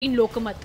In Lokmat.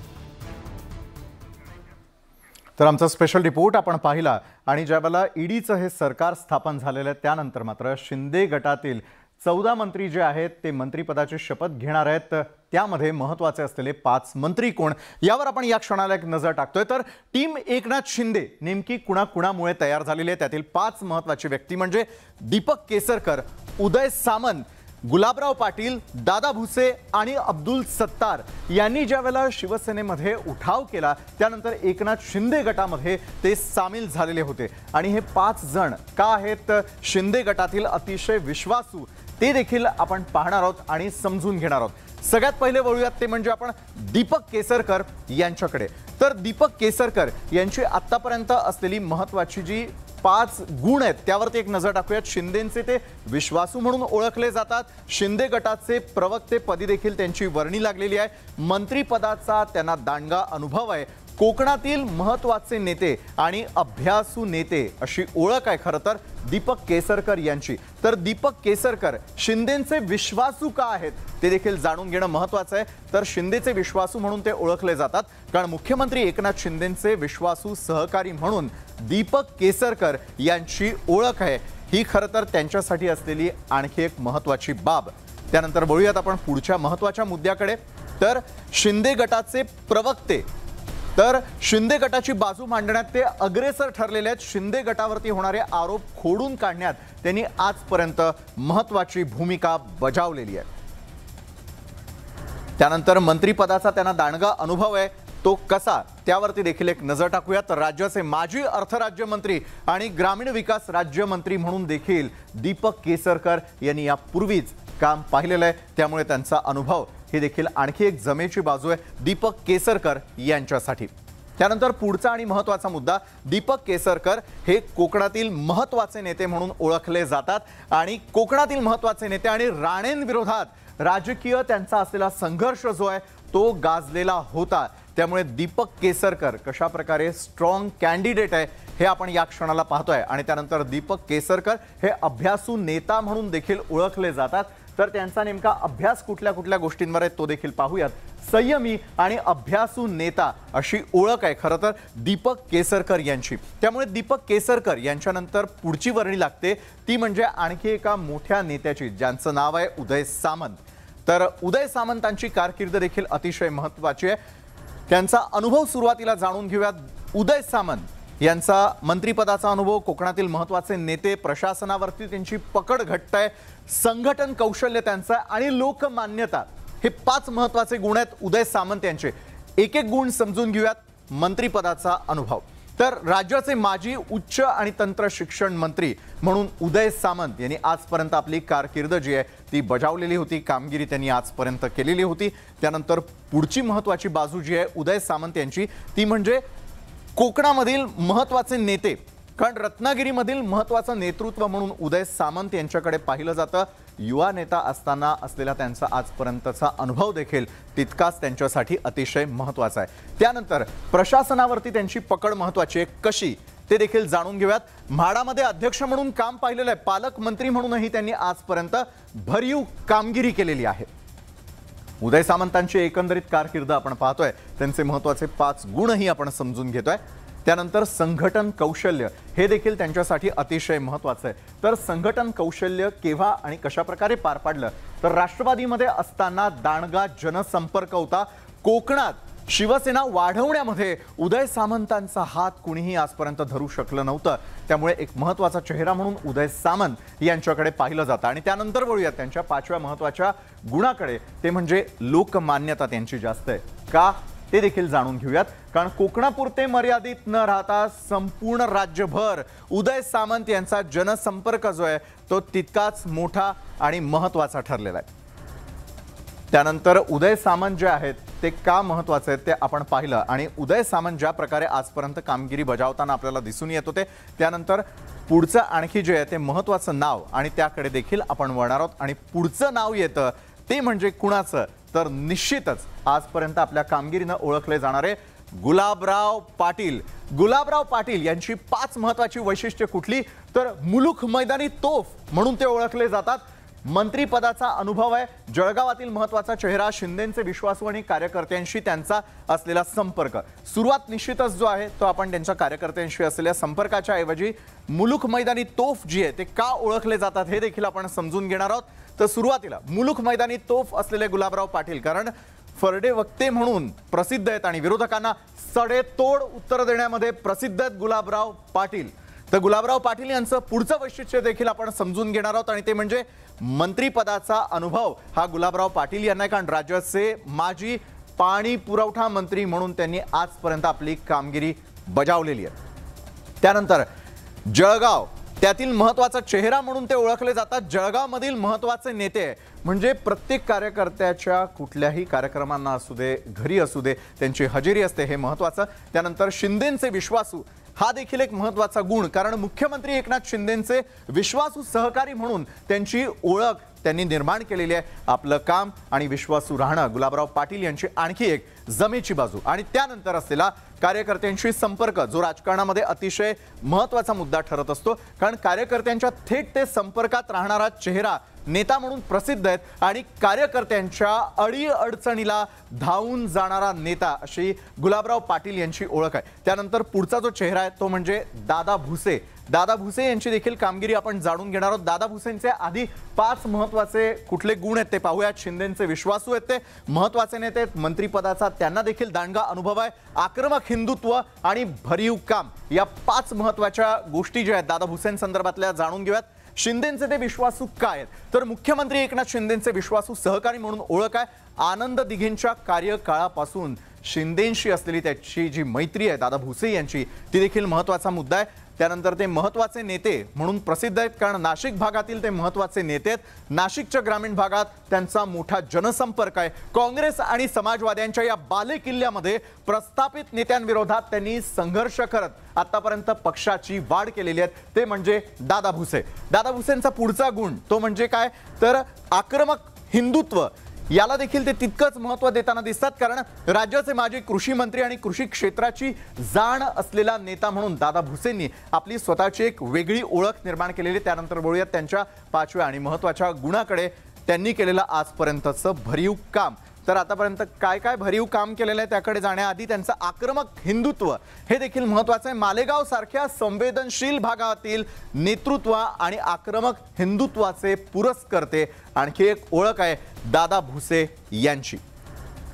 तर आमचा special report आपण पाहिला आणि ज्यावेळेला ईडीचं हे सरकार स्थापन झालेलं आहे त्यानंतर मात्र शिंदे गटातील 14 मंत्री जे आहेत ते मंत्रिपदाची शपथ घेणार आहेत। त्यामध्ये महत्त्वाचे असलेले 5 मंत्री कोण यावर आपण या क्षणाला एक नजर टाकतोय। तर टीम एकनाथ शिंदे नेमकी कुणाकुणामुळे तयार झालेली आहे त्यातील 5 महत्त्वाची व्यक्ती म्हणजे दीपक केसरकर, उदय सामंत, गुलाबराव पाटील, दादा भुसे आणि अब्दुल सत्तार यांनी ज्यावेळेला शिवसेनेमध्ये उठाव केला त्यानंतर एकनाथ शिंदे गटामध्ये ते सामील झालेले होते आणि हे 5 जण का आहेत शिंदे गटातील अतिशय विश्वासू ते देखील आपण पाहणार आहोत आणि समजून घेणार आहोत। सगळ्यात पहिले वळूयात ते म्हणजे आपण दीपक केसरकर यांच्याकडे। तर दीपक केसरकर यांची आतापर्यंत असलेली महत्त्वाची जी 5 गुण आहेत त्यावरती एक नजर टाकूयात। शिंदेंचे ते विश्वासू म्हणून ओळखले जातात, शिंदे गटाचे प्रवक्ते पदी देखील त्यांची वर्णी लागलेली आहे, मंत्रिपदाचा त्यांना दांडगा अनुभव आहे, कोकणातील महत्त्वाचे नेते आणि अभ्यासू नेते अशी ओळख आहे खरं तर दीपक केसरकर यांची। तर दीपक केसरकर शिंदेंचे विश्वासू का आहेत ते देखील जाणून घेणं महत्त्वाचं आहे। तर शिंदेचे विश्वासू म्हणून ते ओळखले जातात कारण मुख्यमंत्री एकनाथ शिंदेंचे विश्वासू सहकारी म्हणून दीपक केसरकर यांची ओळख आहे। ही खरं तर त्यांच्यासाठी असलेली आणखी एक महत्त्वाची बाब। त्यानंतर बोलूयात आपण पुढच्या महत्त्वाच्या मुद्द्याकडे। तर शिंदे गटाचे प्रवक्ते, तर शिंदे गटाची बाजू मांडण्यात ते अग्रेसर ठरलेले आहेत। शिंदे गटावरती होणारे आरोप खोडून काढण्यात त्यांनी आजपर्यंत महत्त्वाची भूमिका बजावलेली आहे। त्यानंतर मंत्रिपदाचा त्यांना दांडगा अनुभव आहे, तो कसा त्यावरती देखील एक नजर टाकूया। तर राज्याचे माजी अर्थराज्यमंत्री आणि ग्रामीण विकास राज्यमंत्री म्हणून देखील दीपक केसरकर यांनी यापूर्वीच काम पाहिलेलं आहे, त्यामुळे त्यांचा अनुभव ही देखील आणखी एक जमेची बाजू आहे दीपक केसरकर यांच्यासाठी। त्यानंतर पुढचा आणि महत्त्वाचा मुद्दा, दीपक केसरकर हे कोकणातील महत्त्वाचे नेते म्हणून ओळखले जातात आणि कोकणातील महत्त्वाचे नेते आणि राणेंविरोधात राजकीय त्यांचा असलेला संघर्ष जो आहे तो गाजलेला होता, त्यामुळे दीपक केसरकर कशा प्रकारे स्ट्रॉंग कॅन्डिडेट आहे हे आपण या क्षणाला पाहतोय। आणि त्यानंतर दीपक केसरकर हे अभ्यासू नेता म्हणून देखील ओळखले जातात। तर त्यांचा नेमका अभ्यास कुठल्या कुठल्या गोष्टींवर आहे तो देखील पाहूयात। संयमी आणि अभ्यासू नेता अशी ओळख आहे खरं तर दीपक केसरकर यांची, त्यामुळे दीपक केसरकर यांच्यानंतर पुढची वर्णी लागते ती म्हणजे आणखी एका मोठ्या नेत्याची ज्यांचं नाव आहे उदय सामंत। तर उदय सामंतांची कारकीर्द देखील अतिशय महत्त्वाची आहे, त्यांचा अनुभव सुरुवातीला जाणून घेऊयात। उदय सामंत यांचा मंत्रिपदाचा अनुभव, कोकणातील महत्त्वाचे नेते, प्रशासनावरती त्यांची पकड घट्ट आहे, संघटन कौशल्य त्यांचं आणि लोकमान्यता, हे 5 महत्त्वाचे गुण आहेत उदय सामंत यांचे। एक एक गुण समजून घेऊयात। मंत्रिपदाचा अनुभव, तर राज्याचे माजी उच्च आणि तंत्र शिक्षण मंत्री म्हणून उदय सामंत यांनी आजपर्यंत आपली कारकीर्द जी आहे ती बजावलेली होती, कामगिरी त्यांनी आजपर्यंत केलेली होती। त्यानंतर पुढची महत्त्वाची बाजू जी आहे उदय सामंत यांची ती म्हणजे कोकणामधील महत्त्वाचे नेते, कारण रत्नागिरीमधील महत्त्वाचं नेतृत्व म्हणून उदय सामंत यांच्याकडे पाहिलं जातं। युवा नेता असताना असलेला त्यांचा आजपर्यंतचा अनुभव देखील तितकाच त्यांच्यासाठी अतिशय महत्त्वाचा आहे। त्यानंतर प्रशासनावरती त्यांची पकड महत्त्वाची आहे, कशी ते देखील जाणून घेऊयात। म्हाडामध्ये अध्यक्ष म्हणून काम पाहिलेलं आहे, पालकमंत्री म्हणूनही त्यांनी आजपर्यंत भरीव कामगिरी केलेली आहे। उदय सामंतांची एकंदरीत कारकीर्द आपण पाहतोय, त्यांचे महत्त्वाचे 5 गुणही आपण समजून घेतोय। त्यानंतर संघटन कौशल्य हे देखील त्यांच्यासाठी अतिशय महत्त्वाचं आहे। तर संघटन कौशल्य केव्हा आणि कशा प्रकारे पार पाडलं, तर राष्ट्रवादीमध्ये असताना दांडगा जनसंपर्क होता। कोकणात शिवसेना वाढवण्यामध्ये उदय सामंतांचा हात कुणीही आजपर्यंत धरू शकलं नव्हतं, त्यामुळे एक महत्त्वाचा चेहरा म्हणून उदय सामंत यांच्याकडे पाहिलं जातं। आणि त्यानंतर वळूयात त्यांच्या 5व्या महत्त्वाच्या गुणाकडे, ते म्हणजे लोकमान्यता त्यांची जास्त आहे का ते देखील जाणून घेऊयात। कारण कोकणापुरते मर्यादित न राहता संपूर्ण राज्यभर उदय सामंत यांचा जनसंपर्क जो आहे तो तितकाच मोठा आणि महत्त्वाचा ठरलेला आहे। त्यानंतर उदय सामंत जे आहेत ते का महत्त्वाचे आहेत ते आपण पाहिलं आणि उदय सामंत ज्या प्रकारे आजपर्यंत कामगिरी बजावताना आपल्याला दिसून येत होते, त्यानंतर पुढचं आणखी जे आहे ते महत्त्वाचं नाव आणि त्याकडे देखील आपण वळणार आहोत। आणि पुढचं नाव येतं ते म्हणजे कुणाचं, तर निश्चितच आजपर्यंत आपल्या कामगिरीनं ओळखले जाणारे गुलाबराव पाटील। गुलाबराव पाटील यांची 5 महत्त्वाची वैशिष्ट्ये कुठली, तर मुलुख मैदानी तोफ म्हणून ते ओळखले जातात। मंत्रिपदाचा अनुभव आहे, जळगावातील महत्त्वाचा चेहरा, शिंदेंचे विश्वासू आणि कार्यकर्त्यांशी त्यांचा असलेला संपर्क. सुरुवात निश्चितच जो आहे तो आपण त्यांच्या कार्यकर्त्यांशी असलेल्या संपर्काच्या ऐवजी मुलुख मैदानी तोफ जी आहे ते का ओळखले जातात हे देखील आपण समजून घेणार आहोत. तर सुरुवातीला मुलुख मैदानी तोफ असलेले गुलाबराव पाटील, कारण फरडे वक्ते म्हणून प्रसिद्ध आहेत आणि विरोधकांना सडेतोड उत्तर देण्यामध्ये प्रसिद्ध आहेत गुलाबराव पाटील. तर गुलाबराव पाटील यांचं पुढचं वैशिष्ट्य देखील आपण समजून घेणार आहोत आणि ते म्हणजे मंत्रिपदाचा अनुभव हा गुलाबराव पाटील यांना, कारण राज्याचे माजी पाणी पुरवठा मंत्री म्हणून त्यांनी आजपर्यंत आपली कामगिरी बजावलेली आहे. त्यानंतर जळगाव, त्यातील महत्त्वाचा चेहरा म्हणून ते ओळखले जातात. जळगावमधील महत्त्वाचे नेते म्हणजे प्रत्येक कार्यकर्त्याच्या कुठल्याही कार्यक्रमांना असू दे, घरी असू दे, त्यांची हजेरी असते, हे महत्त्वाचं. त्यानंतर शिंदेंचे विश्वासू हा देखील एक महत्त्वाचा गुण, कारण मुख्यमंत्री एकनाथ शिंदेंचे विश्वासू सहकारी म्हणून त्यांची ओळख त्यांनी निर्माण केलेली आहे. आपलं काम आणि विश्वासू राहणं गुलाबराव पाटील यांची आणखी एक जमेची बाजू. आणि त्यानंतर असलेला कार्यकर्त्यांशी संपर्क, जो राजकारणामध्ये अतिशय महत्त्वाचा मुद्दा ठरत असतो, कारण कार्यकर्त्यांच्या थेट ते संपर्कात राहणारा चेहरा, नेता म्हणून प्रसिद्ध आहेत आणि कार्यकर्त्यांच्या अडीअडचणीला धावून जाणारा नेता, अशी गुलाबराव पाटील यांची ओळख आहे. त्यानंतर पुढचा जो चेहरा आहे तो म्हणजे दादा भुसे. दादा भुसे यांची देखील कामगिरी आपण जाणून घेणार आहोत. दादा भुसेंचे आधी 5 महत्त्वाचे कुठले गुण आहेत ते पाहूयात. शिंदेंचे विश्वासू आहेत, ते महत्त्वाचे नेते आहेत, मंत्रिपदाचा त्यांना देखील दांडगा अनुभव आहे, आक्रमक हिंदुत्व आणि भरीव काम, या 5 महत्त्वाच्या गोष्टी ज्या आहेत दादा भुसेंसंदर्भातल्या जाणून घेऊयात. शिंदेंचे ते विश्वासू काय आहेत, तर मुख्यमंत्री एकनाथ शिंदेंचे विश्वासू सहकारी म्हणून ओळख आहे. आनंद दिघेंच्या कार्यकाळापासून शिंदेंशी असलेली त्याची जी मैत्री आहे दादा भुसे यांची, ती देखील महत्त्वाचा मुद्दा आहे. त्यानंतर ते महत्त्वाचे नेते म्हणून प्रसिद्ध आहेत, कारण नाशिक भागातील ते महत्त्वाचे नेते आहेत. नाशिकच्या ग्रामीण भागात त्यांचा मोठा जनसंपर्क आहे. काँग्रेस आणि समाजवाद्यांच्या या बालेकिल्ल्यामध्ये प्रस्थापित नेत्यांविरोधात त्यांनी संघर्ष करत आतापर्यंत पक्षाची वाढ केलेली आहे, ते म्हणजे दादा भुसे. दादा भुसेंचा पुढचा गुण तो म्हणजे काय, तर आक्रमक हिंदुत्व. याला देखील ते तितकंच महत्त्व देताना दिसतात, कारण राज्याचे माजी कृषी मंत्री आणि कृषी क्षेत्राची जाण असलेला नेता म्हणून दादा भुसेंनी आपली स्वतःची एक वेगळी ओळख निर्माण केलेली. त्यानंतर बोलूयात त्यांच्या 5व्या आणि महत्त्वाच्या गुणाकडे, त्यांनी केलेलं आजपर्यंतचं भरीव काम. तर आतापर्यंत काय काय भरीव काम केलेलं आहे त्याकडे जाण्याआधी त्यांचं आक्रमक हिंदुत्व हे देखील महत्त्वाचं आहे. मालेगाव सारख्या संवेदनशील भागातील नेतृत्व आणि आक्रमक हिंदुत्वाचे पुरस्कर्ते आणखी एक ओळख आहे दादा भुसे यांची.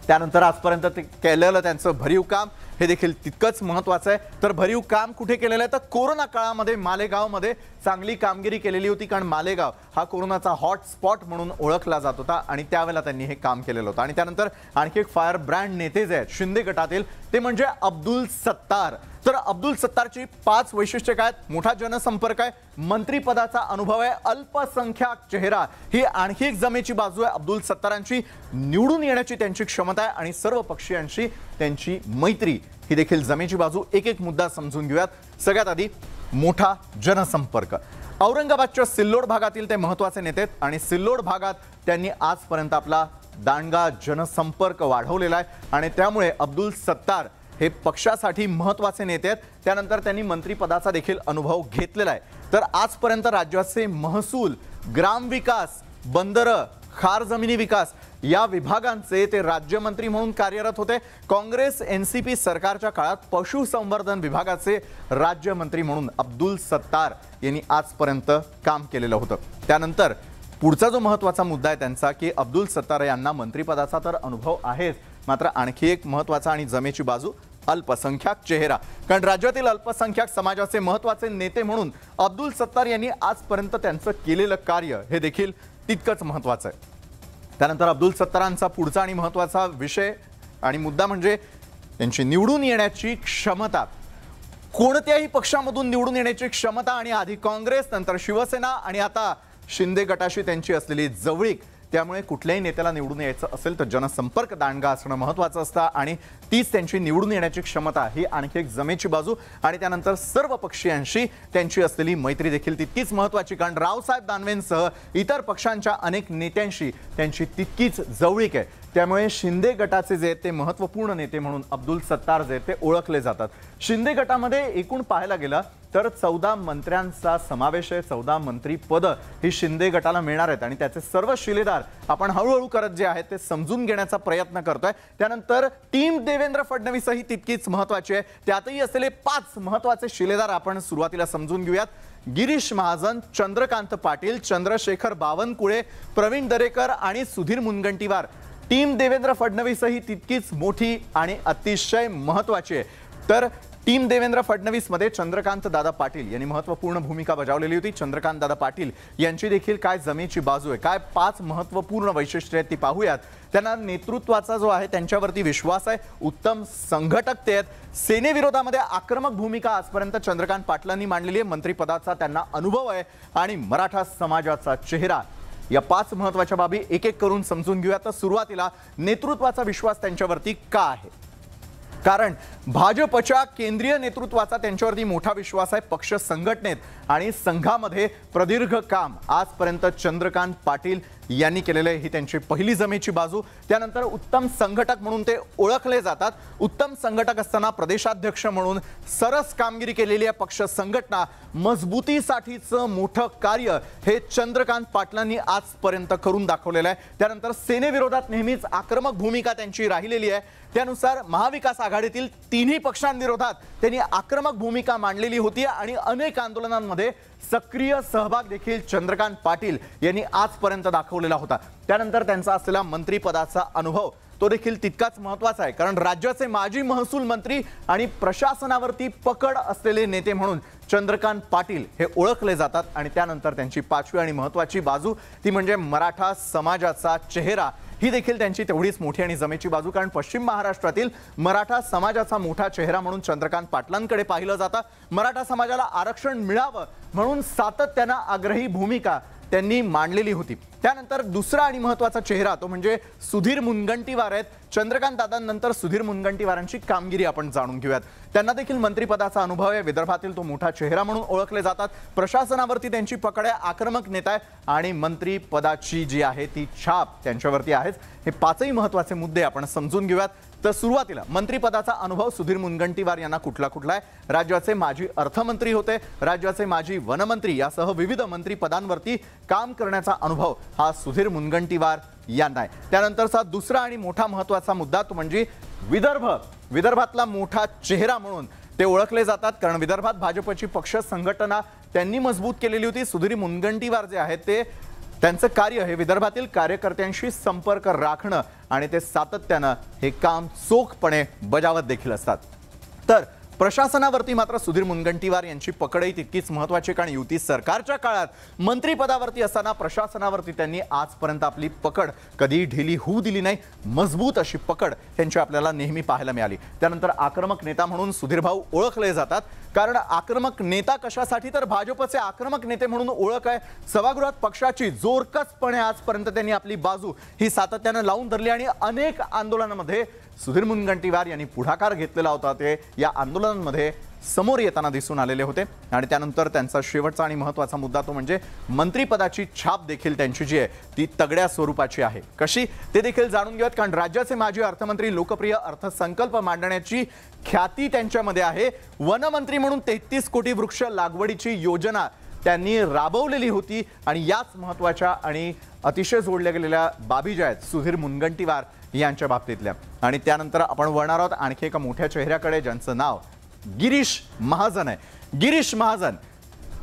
त्यानंतर आजपर्यंत ते केलेलं त्यांचं भरीव काम हे देखील तितकंच महत्त्वाचं आहे. तर भरीव काम कुठे केलेलं आहे, तर कोरोना काळामध्ये मालेगावमध्ये चांगली कामगिरी केलेली होती, कारण मालेगाव हा कोरोनाचा हॉटस्पॉट म्हणून ओळखला जात होता आणि त्यावेळेला त्यांनी हे काम केलेलं होतं. आणि त्यानंतर आणखी एक फायर ब्रँड नेते जे आहेत शिंदे गटातील, ते म्हणजे अब्दुल सत्तार. तर अब्दुल सत्तारची 5 वैशिष्ट्ये काय आहेत, मोठा जनसंपर्क आहे, मंत्रिपदाचा अनुभव आहे, अल्पसंख्याक चेहरा, ही आणखी एक जमेची बाजू आहे अब्दुल सत्तारांची. निवडून येण्याची त्यांची क्षमता आहे आणि सर्व पक्षीयांशी त्यांची मैत्री, ही देखील जमेची बाजू. एक एक मुद्दा समजून घेऊयात. सगळ्यात आधी मोठा जनसंपर्क. औरंगाबादच्या सिल्लोड भागातील ते महत्त्वाचे नेते आहेत आणि सिल्लोड भागात त्यांनी आजपर्यंत आपला दांडगा जनसंपर्क वाढवलेला आहे आणि त्यामुळे अब्दुल सत्तार हे पक्षासाठी महत्त्वाचे नेते आहेत. त्यानंतर त्यांनी मंत्रिपदाचा देखील अनुभव घेतलेला आहे. तर आजपर्यंत राज्याचे महसूल, ग्रामविकास, बंदरं, खार जमिनी विकास या विभागांचे ते राज्यमंत्री म्हणून कार्यरत होते. काँग्रेस NCP सरकारच्या काळात पशुसंवर्धन विभागाचे राज्यमंत्री म्हणून अब्दुल सत्तार यांनी आजपर्यंत काम केलेलं होतं. त्यानंतर पुढचा जो महत्त्वाचा मुद्दा आहे त्यांचा, की अब्दुल सत्तार यांना मंत्रिपदाचा तर अनुभव आहेच, मात्र आणखी एक महत्त्वाचा आणि जमेची बाजू अल्पसंख्याक चेहरा, कारण राज्यातील अल्पसंख्याक समाजाचे महत्त्वाचे नेते म्हणून अब्दुल सत्तार यांनी आजपर्यंत त्यांचं केलेलं कार्य हे देखील तितकंच महत्त्वाचं आहे. त्यानंतर अब्दुल सत्तारांचा पुढचा आणि महत्त्वाचा विषय आणि मुद्दा म्हणजे त्यांची निवडून येण्याची क्षमता. कोणत्याही पक्षामधून निवडून येण्याची क्षमता आणि आधी काँग्रेस, नंतर शिवसेना आणि आता शिंदे गटाशी त्यांची असलेली जवळीक, त्यामुळे कुठल्याही नेत्याला निवडून यायचं असेल तर जनसंपर्क दांडगा असणं महत्त्वाचं असतं आणि तीच त्यांची निवडून येण्याची क्षमता, ही आणखी एक जमेची बाजू. आणि त्यानंतर सर्व पक्षीयांशी त्यांची असलेली मैत्री देखील तितकीच महत्त्वाची, कारण रावसाहेब दानवेंसह इतर पक्षांच्या अनेक नेत्यांशी त्यांची तितकीच जवळीक आहे. त्यामुळे शिंदे गटाचे जे आहेत ते महत्त्वपूर्ण नेते म्हणून अब्दुल सत्तार जे आहेत ते ओळखले जातात। शिंदे गटामध्ये एकूण पाहायला गेलं तर 14 मंत्र्यांचा समावेश आहे। 14 मंत्री पद ही शिंदे गटाला मिळणार आहेत आणि त्याचे सर्व शिलेदार आपण हळूहळू करत जे आहेत ते समजून घेण्याचा प्रयत्न करतोय। त्यानंतर टीम देवेंद्र फडणवीस ही तितकीच महत्त्वाची आहे। त्यातही असलेले 5 महत्त्वाचे शिलेदार आपण सुरुवातीला समजून घेऊयात। गिरीश महाजन, चंद्रकांत पाटील, चंद्रशेखर बावनकुळे, प्रवीण दरेकर आणि सुधीर मुनगंटीवार। टीम देवेंद्र फडणवीस ही तितकीच मोठी आणि अतिशय महत्त्वाची आहे। तर टीम देवेंद्र फडणवीस मध्ये चंद्रकांत दादा पाटील यांनी महत्त्वपूर्ण भूमिका बजावलेली होती। चंद्रकांत दादा पाटील यांची देखील काय जमेची बाजू आहे, काय 5 महत्त्वपूर्ण वैशिष्ट्ये आहेत ती पाहूयात। त्यांना नेतृत्वाचा जो आहे त्यांच्यावरती विश्वास आहे, उत्तम संघटक ते आहेत। सेनेविरोधामध्ये आक्रमक भूमिका आजपर्यंत चंद्रकांत पाटलांनी मांडलेली आहे। मंत्रिपदाचा त्यांना अनुभव आहे आणि मराठा समाजाचा चेहरा। या 5 महत्त्वाच्या बाबी एक एक करून समजून घेऊया। तर सुरुवातीला नेतृत्वाचा विश्वास त्यांच्यावरती का आहे, कारण भाजपच्या केंद्रीय नेतृत्वाचा त्यांच्यावरती मोठा विश्वास आहे। पक्ष संघटनेत आणि संघामध्ये प्रदीर्घ काम आजपर्यंत चंद्रकांत पाटील यांनी केलेले ही त्यांची पहिली जमेची बाजू। त्यानंतर उत्तम संघटक म्हणून ते ओळखले जातात। उत्तम संघटक असताना प्रदेशाध्यक्ष म्हणून सरस कामगिरी केलेली आहे। पक्ष संघटना मजबूतीसाठीचं मोठं कार्य हे चंद्रकांत पाटलांनी आजपर्यंत करून दाखवलेलं आहे। त्यानंतर सेनेविरोधात नेहमीच आक्रमक भूमिका त्यांची राहिलेली आहे। त्यानुसार महाविकास आघाडीतील तिन्ही पक्षांविरोधात त्यांनी आक्रमक भूमिका मांडलेली होती आणि अनेक आंदोलनांमध्ये सक्रिय सहभाग देखील चंद्रकांत पाटील यांनी आजपर्यंत दाखवलेला होता। त्यानंतर त्यांचा असलेला मंत्रिपदाचा अनुभव तो देखील तितकाच महत्त्वाचा आहे, कारण राज्याचे माजी महसूल मंत्री आणि प्रशासनावरती पकड असलेले नेते म्हणून चंद्रकांत पाटील हे ओळखले जातात। आणि त्यानंतर त्यांची 5वी आणि महत्त्वाची बाजू ती म्हणजे मराठा समाजाचा चेहरा। ही देखील त्यांची तेवढीच मोठी आणि जमेची बाजू, कारण पश्चिम महाराष्ट्रातील मराठा समाजाचा मोठा चेहरा म्हणून चंद्रकांत पाटलांकडे पाहिलं जातं। मराठा समाजाला आरक्षण मिळावं म्हणून सातत्याने आग्रही भूमिका त्यांनी मांडलेली होती। त्यानंतर दुसरा आणि महत्त्वाचा चेहरा तो म्हणजे सुधीर मुनगंटीवार आहेत। चंद्रकांत दादांनंतर सुधीर मुनगंटीवारांची कामगिरी आपण जाणून घेऊयात। त्यांना देखील मंत्रिपदाचा अनुभव आहे। विदर्भातील तो मोठा चेहरा म्हणून ओळखले जातात। प्रशासनावरती त्यांची पकड आहे, आक्रमक नेता आहे आणि मंत्रिपदाची जी आहे ती छाप त्यांच्यावरती आहेच। हे 5ही महत्त्वाचे मुद्दे आपण समजून घेऊयात। तर सुरुवातीला मंत्रिपदाचा अनुभव सुधीर मुनगंटीवार यांना कुठला आहे? राज्याचे माजी अर्थमंत्री होते, राज्याचे माजी वनमंत्री यासह विविध मंत्रिपदांवरती काम करण्याचा अनुभव हा सुधीर मुनगंटीवार यांना आहे। त्यानंतरचा दुसरा आणि मोठा महत्त्वाचा मुद्दा तो म्हणजे विदर्भातला मोठा चेहरा म्हणून ते ओळखले जातात, कारण विदर्भात भाजपची पक्ष संघटना त्यांनी मजबूत केलेली होती। सुधीर मुनगंटीवार जे आहेत ते त्यांचं कार्य हे विदर्भातील कार्यकर्त्यांशी संपर्क राखणं आणि ते सातत्यानं हे काम चोखपणे बजावत देखील असतात। तर प्रशासनावरती मात्र सुधीर मुनगंटीवार यांची पकडही तितकीच महत्त्वाची, कारण युती सरकारच्या काळात मंत्रिपदावरती असताना प्रशासनावरती त्यांनी आजपर्यंत आपली पकड कधी ढिली होऊ दिली नाही। मजबूत अशी पकड त्यांची आपल्याला नेहमी पाहायला मिळाली। त्यानंतर आक्रमक नेता म्हणून सुधीर भाऊ ओळखले जातात, कारण आक्रमक नेता कशासाठी तर भाजपचे आक्रमक नेते म्हणून ओळख आहे। सभागृहात पक्षाची जोरकसपणे आजपर्यंत त्यांनी आपली बाजू ही सातत्याने लावून धरली आणि अनेक आंदोलनांमध्ये सुधीर मुनगंटीवार यांनी पुढाकार घेतलेला होता। ते या आंदोलनांमध्ये समोर येताना दिसून आलेले होते। आणि त्यानंतर त्यांचा शेवटचा आणि महत्त्वाचा मुद्दा तो म्हणजे मंत्रिपदाची छाप देखील त्यांची जी आहे ती तगड्या स्वरूपाची आहे। कशी ते देखील जाणून घेऊयात, कारण राज्याचे माजी अर्थमंत्री लोकप्रिय अर्थसंकल्प मांडण्याची ख्याती त्यांच्यामध्ये आहे। वनमंत्री म्हणून 33 कोटी वृक्ष लागवडीची योजना त्यांनी राबवलेली होती आणि याच महत्त्वाच्या आणि अतिशय जोडल्या गेलेल्या बाबी ज्या आहेत सुधीर मुनगंटीवार यांच्या बाबतीतल्या। आणि त्यानंतर आपण वळणार आहोत आणखी एका मोठ्या चेहऱ्याकडे, ज्यांचं नाव गिरीश महाजन आहे। गिरीश महाजन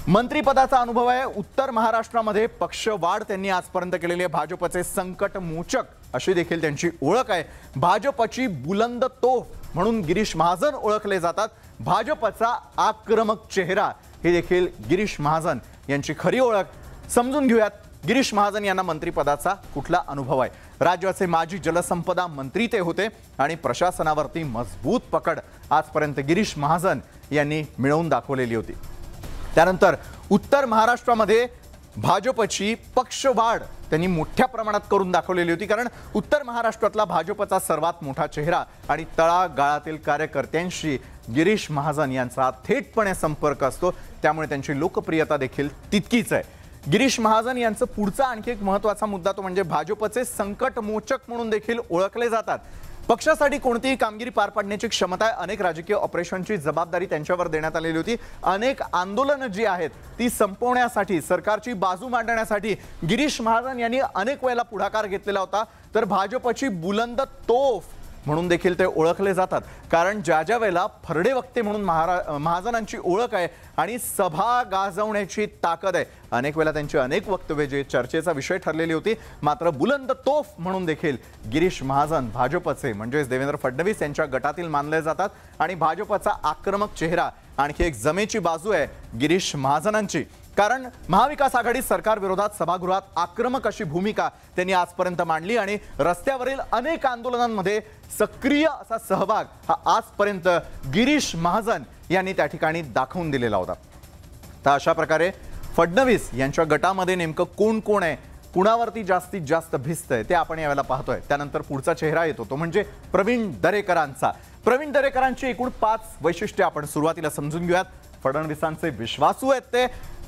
मंत्रिपदाचा अनुभव आहे। उत्तर महाराष्ट्रामध्ये पक्षवाढ त्यांनी आजपर्यंत केलेली आहे। भाजपचे संकट मोचक अशी देखील त्यांची ओळख आहे। भाजपची बुलंद तोफ म्हणून गिरीश महाजन ओळखले जातात। भाजपचा आक्रमक चेहरा हे देखील गिरीश महाजन यांची खरी ओळख। समजून घेऊयात गिरीश महाजन यांना मंत्रिपदाचा कुठला अनुभव आहे। राज्याचे माजी जलसंपदा मंत्री ते होते आणि प्रशासनावरती मजबूत पकड आजपर्यंत गिरीश महाजन यांनी मिळवून दाखवलेली होती। त्यानंतर उत्तर महाराष्ट्रामध्ये भाजपची पक्षवाढ त्यांनी मोठ्या प्रमाणात करून दाखवलेली होती, कारण उत्तर महाराष्ट्रातला भाजपचा सर्वात मोठा चेहरा आणि तळागाळातील कार्यकर्त्यांशी गिरीश महाजन यांचा थेटपणे संपर्क असतो, त्यामुळे त्यांची लोकप्रियता देखील तितकीच आहे। गिरीश महाजन यांचं पुढचा आणखी एक महत्त्वाचा मुद्दा तो म्हणजे भाजपचे संकट मोचक म्हणून देखील ओळखले जातात। पक्षासाठी कोणतीही कामगिरी पार पाडण्याची क्षमता आहे, अनेक राजकीय ऑपरेशनची जबाबदारी त्यांच्यावर देण्यात आलेली होती। अनेक आंदोलनं जी आहेत ती संपवण्यासाठी, सरकारची बाजू मांडण्यासाठी गिरीश महाजन यांनी अनेक वेळेला पुढाकार घेतलेला होता। तर भाजपची बुलंद तोफ म्हणून देखील ते ओळखले जातात, कारण ज्या ज्या वेळेला फरडे वक्ते म्हणून महाजनांची ओळख आहे आणि सभा गाजवण्याची ताकद आहे। अनेक वेळेला त्यांची अनेक वक्तव्ये जे चर्चेचा विषय ठरलेली होती, मात्र बुलंद तोफ म्हणून देखील गिरीश महाजन भाजपचे म्हणजे देवेंद्र फडणवीस यांच्या गटातील मानले जातात आणि भाजपचा आक्रमक चेहरा आणखी एक जमेची बाजू आहे गिरीश महाजनांची। कारण महाविकास आघाडी सरकार विरोधात सभागृहात आक्रमक अशी भूमिका त्यांनी आजपर्यंत मांडली आणि रस्त्यावरील अनेक आंदोलनांमध्ये सक्रिय असा सहभाग हा आजपर्यंत गिरीश महाजन यांनी त्या ठिकाणी दाखवून दिलेला होता। तर अशा प्रकारे फडणवीस यांच्या गटामध्ये नेमकं कोण कोण आहे, कुणावरती जास्तीत जास्त भिस्तय ते आपण यावेळेला पाहतोय। त्यानंतर पुढचा चेहरा येतो तो म्हणजे प्रवीण दरेकरांचा। प्रवीण दरेकरांची एकूण 5 वैशिष्ट्ये आपण सुरुवातीला समजून घेऊयात। फडणवीसांचे विश्वासू आहेत, ते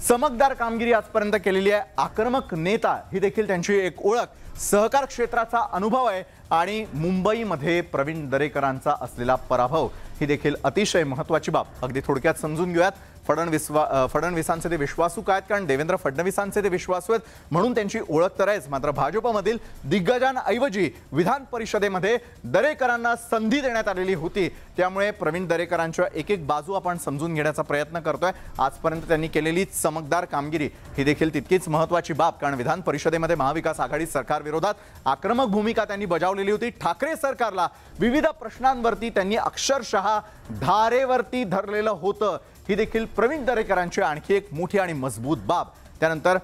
चमकदार कामगिरी आजपर्यंत केलेली आहे, आक्रमक नेता ही देखील त्यांची एक ओळख, सहकार क्षेत्राचा अनुभव आहे आणि मुंबईमध्ये प्रवीण दरेकरांचा असलेला पराभव ही देखील अतिशय महत्त्वाची बाब। अगदी थोडक्यात समजून घेऊयात फडणवीसांचे ते विश्वासू काय, कारण देवेंद्र फडणवीसांचे ते विश्वासू आहेत म्हणून त्यांची ओळख तर आहेच, मात्र भाजपमधील दिग्गजांऐवजी विधान परिषदेमध्ये दरेकरांना संधी देण्यात आलेली होती। त्यामुळे प्रवीण दरेकरांच्या एक एक बाजू आपण समजून घेण्याचा प्रयत्न करतोय। आजपर्यंत त्यांनी केलेली चमकदार कामगिरी ही देखील तितकीच महत्त्वाची बाब, कारण विधान परिषदेमध्ये महाविकास आघाडी सरकार विरोधात आक्रमक भूमिका त्यांनी बजावलेली होती। ठाकरे सरकारला विविध प्रश्नांवरती त्यांनी अक्षरशः धारेवरती धरलेलं होतं, ही देखील प्रवीण दरेकरांची आणखी एक मोठी आणि मजबूत बाब। त्यानंतर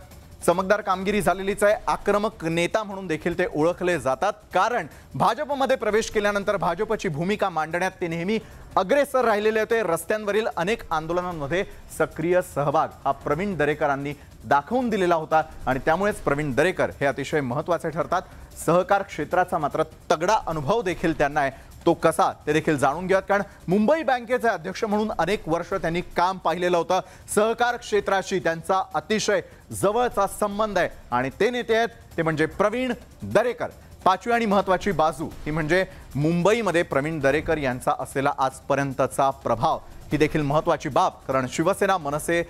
चमकदार कामगिरी झालेलीच आहे, आक्रमक नेता म्हणून देखील ते ओळखले जातात, कारण भाजपमध्ये प्रवेश केल्यानंतर भाजपची भूमिका मांडण्यात ते नेहमी अग्रेसर राहिलेले होते। रस्त्यांवरील अनेक आंदोलनांमध्ये सक्रिय सहभाग हा प्रवीण दरेकरांनी दाखवून दिलेला होता आणि त्यामुळेच प्रवीण दरेकर हे अतिशय महत्त्वाचे ठरतात। सहकार क्षेत्राचा मात्र तगडा अनुभव देखील त्यांना आहे, तो कसा ते देखील जाणून घ्या, कारण मुंबई बँकेचे अध्यक्ष म्हणून अनेक वर्ष त्यांनी काम पाहिलेलं होतं। सहकार क्षेत्राशी त्यांचा अतिशय जवळचा संबंध आहे आणि ते नेते आहेत ते म्हणजे प्रवीण दरेकर। 5वी आणि महत्त्वाची बाजू ही म्हणजे मुंबईमध्ये प्रवीण दरेकर यांचा असलेला आजपर्यंतचा प्रभाव ही देखील महत्त्वाची बाब, कारण शिवसेना, मनसे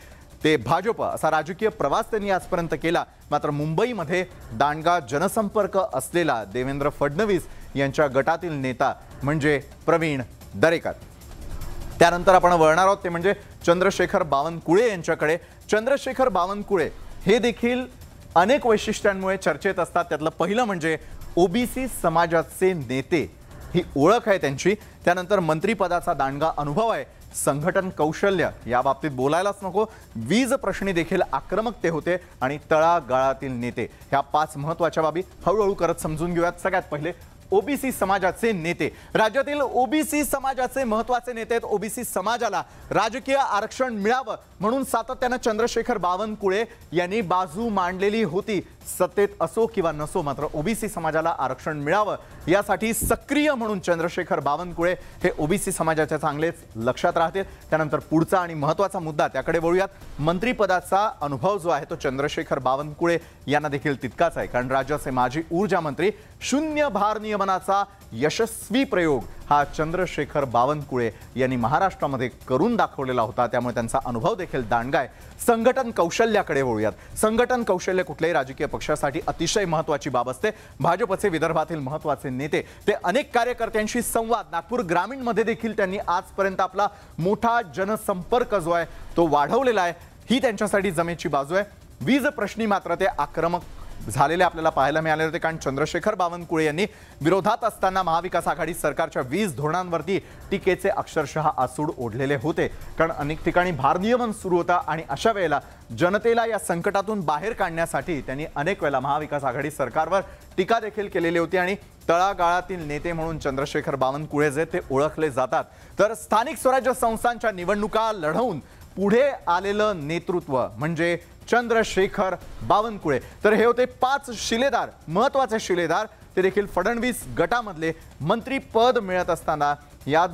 ते भाजप असा राजकीय प्रवास त्यांनी आजपर्यंत केला, मात्र मुंबईमध्ये दांडगा जनसंपर्क असलेला देवेंद्र फडणवीस यांच्या गटातील नेता म्हणजे प्रवीण दरेकर। त्यानंतर आपण वळणार आहोत ते म्हणजे चंद्रशेखर बावनकुळे यांच्याकडे। चंद्रशेखर बावनकुळे हे देखील अनेक वैशिष्ट्यांमुळे चर्चेत असतात। त्यातलं पहिलं म्हणजे ओबीसी समाजाचे नेते ही ओळख आहे त्यांची। त्यानंतर मंत्रिपदाचा दांडगा अनुभव आहे, संघटन कौशल्य या बाबतीत बोलायलाच नको, वीज प्रश्नी देखील आक्रमक ते होते आणि तळागाळातील नेते। ह्या 5 महत्त्वाच्या बाबी हळूहळू करत समजून घेऊयात। सगळ्यात पहिले ओबीसी समाजाचे नेते। राज्यातील ओबीसी समाजाचे महत्त्वाचे नेते आहेत। ओबीसी समाजाला राजकीय आरक्षण मिळावं म्हणून सातत्याने चंद्रशेखर बावनकुळे यांनी बाजू मांडलेली होती। सत्तेत असो किंवा नसो, मात्र ओबीसी समाजाला आरक्षण मिळावं यासाठी सक्रिय म्हणून चंद्रशेखर बावनकुळे हे ओबीसी समाजाच्या चांगलेच लक्षात राहतील। त्यानंतर पुढचा आणि महत्त्वाचा मुद्दा त्याकडे वळूयात। मंत्रिपदाचा अनुभव जो आहे तो चंद्रशेखर बावनकुळे यांना देखील तितकाच आहे, कारण राज्याचे माजी ऊर्जा मंत्री शून्य भार नियमनाचा यशस्वी प्रयोग हा चंद्रशेखर बावनकुळे यांनी महाराष्ट्रामध्ये करून दाखवलेला होता, त्यामुळे त्यांचा अनुभव देखील दांडगा आहे। संघटन कौशल्याकडे वळूयात। संघटन कौशल्य कुठल्याही राजकीय पक्षासाठी अतिशय महत्त्वाची बाब असते। भाजपचे विदर्भातील महत्त्वाचे नेते ते अनेक कार्यकर्त्यांशी संवाद, नागपूर ग्रामीणमध्ये देखील त्यांनी आजपर्यंत आपला मोठा जनसंपर्क जो आहे तो वाढवलेला आहे, ही त्यांच्यासाठी जमेची बाजू आहे। वीज प्रश्नी मात्र ते आक्रमक झालेले आपल्याला पाहायला मिळाले होते, कारण चंद्रशेखर बावनकुळे यांनी विरोधात असताना महाविकास आघाडी सरकारच्या वीज धोरणांवरती टीकेचे अक्षरशः आसूड ओढलेले होते, कारण अनेक ठिकाणी भारनियमन सुरू होता आणि अशा वेळेला जनतेला या संकटातून बाहेर काढण्यासाठी त्यांनी अनेक वेळेला महाविकास आघाडी सरकारवर टीका देखील केलेली होती आणि तळागाळातील नेते म्हणून चंद्रशेखर बावनकुळे जे ते ओळखले जातात। तर स्थानिक स्वराज्य संस्थांच्या निवडणुका लढवून पुढे आलेलं नेतृत्व म्हणजे चंद्रशेखर बावनकुळे। तर हे होते 5 शिलेदार, महत्त्वाचे शिलेदार, ते देखील फडणवीस गटामधले मंत्रीपद मिळत असताना या